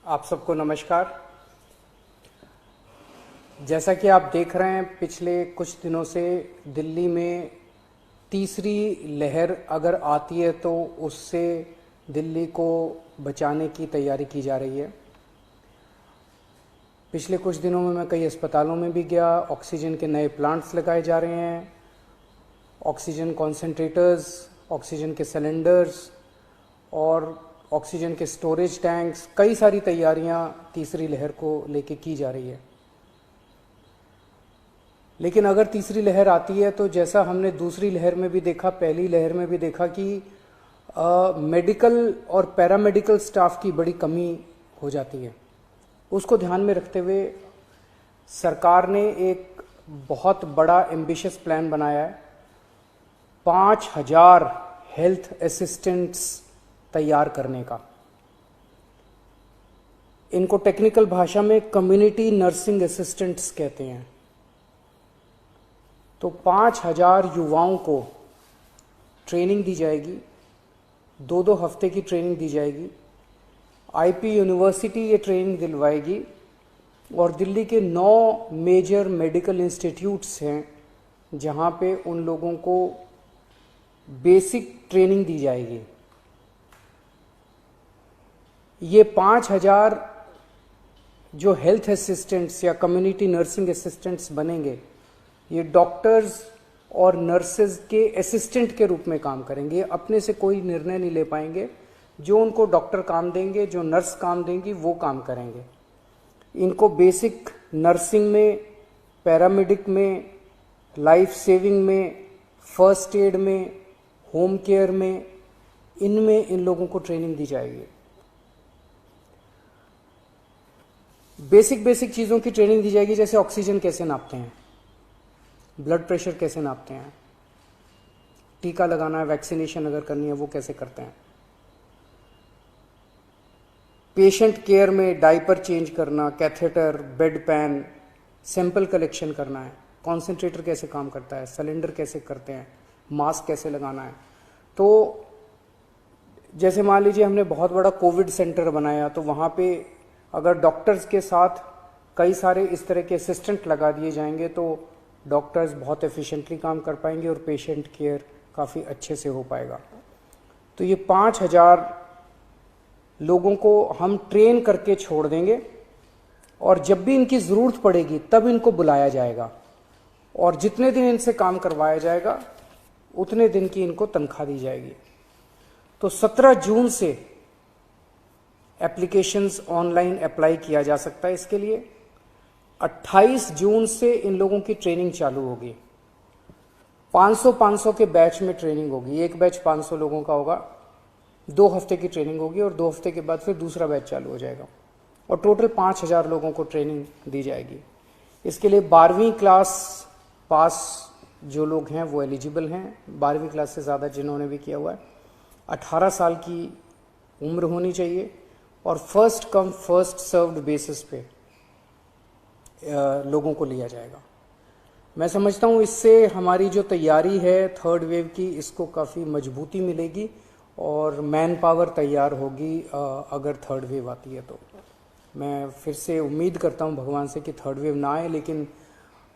आप सबको नमस्कार। जैसा कि आप देख रहे हैं, पिछले कुछ दिनों से दिल्ली में तीसरी लहर अगर आती है तो उससे दिल्ली को बचाने की तैयारी की जा रही है। पिछले कुछ दिनों में मैं कई अस्पतालों में भी गया। ऑक्सीजन के नए प्लांट्स लगाए जा रहे हैं, ऑक्सीजन कॉन्सेंट्रेटर्स, ऑक्सीजन के सिलेंडर्स और ऑक्सीजन के स्टोरेज टैंक्स, कई सारी तैयारियां तीसरी लहर को लेके की जा रही है। लेकिन अगर तीसरी लहर आती है तो जैसा हमने दूसरी लहर में भी देखा, पहली लहर में भी देखा कि मेडिकल और पैरामेडिकल स्टाफ की बड़ी कमी हो जाती है। उसको ध्यान में रखते हुए सरकार ने एक बहुत बड़ा एम्बिशियस प्लान बनाया है। 5000 हेल्थ असिस्टेंट्स तैयार करने का। इनको टेक्निकल भाषा में कम्युनिटी नर्सिंग असिस्टेंट्स कहते हैं। तो 5000 युवाओं को ट्रेनिंग दी जाएगी, 2-2 हफ्ते की ट्रेनिंग दी जाएगी। आईपी यूनिवर्सिटी ये ट्रेनिंग दिलवाएगी और दिल्ली के 9 मेजर मेडिकल इंस्टीट्यूट्स हैं जहां पे उन लोगों को बेसिक ट्रेनिंग दी जाएगी। ये 5000 जो हेल्थ असिस्टेंट्स या कम्युनिटी नर्सिंग असिस्टेंट्स बनेंगे, ये डॉक्टर्स और नर्सेज के असिस्टेंट के रूप में काम करेंगे। अपने से कोई निर्णय नहीं ले पाएंगे। जो उनको डॉक्टर काम देंगे, जो नर्स काम देंगी, वो काम करेंगे। इनको बेसिक नर्सिंग में, पैरामेडिक में, लाइफ सेविंग में, फर्स्ट एड में, होम केयर में, इनमें इन लोगों को ट्रेनिंग दी जाएगी। बेसिक चीज़ों की ट्रेनिंग दी जाएगी, जैसे ऑक्सीजन कैसे नापते हैं, ब्लड प्रेशर कैसे नापते हैं, टीका लगाना है, वैक्सीनेशन अगर करनी है वो कैसे करते हैं, पेशेंट केयर में डायपर चेंज करना, catheter, bed pan, sample collection करना है, कॉन्सेंट्रेटर कैसे काम करता है, सिलेंडर कैसे करते हैं, मास्क कैसे लगाना है। तो जैसे मान लीजिए हमने बहुत बड़ा कोविड सेंटर बनाया, तो वहाँ पे अगर डॉक्टर्स के साथ कई सारे इस तरह के असिस्टेंट लगा दिए जाएंगे तो डॉक्टर्स बहुत एफिशिएंटली काम कर पाएंगे और पेशेंट केयर काफ़ी अच्छे से हो पाएगा। तो ये 5000 लोगों को हम ट्रेन करके छोड़ देंगे और जब भी इनकी ज़रूरत पड़ेगी तब इनको बुलाया जाएगा और जितने दिन इनसे काम करवाया जाएगा उतने दिन की इनको तनख्वाह दी जाएगी। तो 17 जून से एप्लीकेशंस ऑनलाइन अप्लाई किया जा सकता है इसके लिए। 28 जून से इन लोगों की ट्रेनिंग चालू होगी। 500 के बैच में ट्रेनिंग होगी। एक बैच 500 लोगों का होगा, 2 हफ्ते की ट्रेनिंग होगी और 2 हफ्ते के बाद फिर दूसरा बैच चालू हो जाएगा और टोटल 5000 लोगों को ट्रेनिंग दी जाएगी। इसके लिए 12वीं क्लास पास जो लोग हैं वो एलिजिबल हैं। 12वीं क्लास से ज़्यादा जिन्होंने भी किया हुआ है, 18 साल की उम्र होनी चाहिए और first come first served basis पे लोगों को लिया जाएगा। मैं समझता हूँ इससे हमारी जो तैयारी है थर्ड वेव की, इसको काफ़ी मजबूती मिलेगी और मैन पावर तैयार होगी अगर थर्ड वेव आती है। तो मैं फिर से उम्मीद करता हूँ भगवान से कि थर्ड वेव ना आए, लेकिन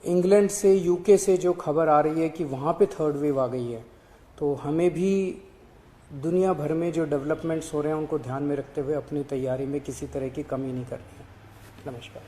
इंग्लैंड से, यूके से जो खबर आ रही है कि वहाँ पे थर्ड वेव आ गई है, तो हमें भी दुनिया भर में जो डेवलपमेंट्स हो रहे हैं उनको ध्यान में रखते हुए अपनी तैयारी में किसी तरह की कमी नहीं करनी है। नमस्कार।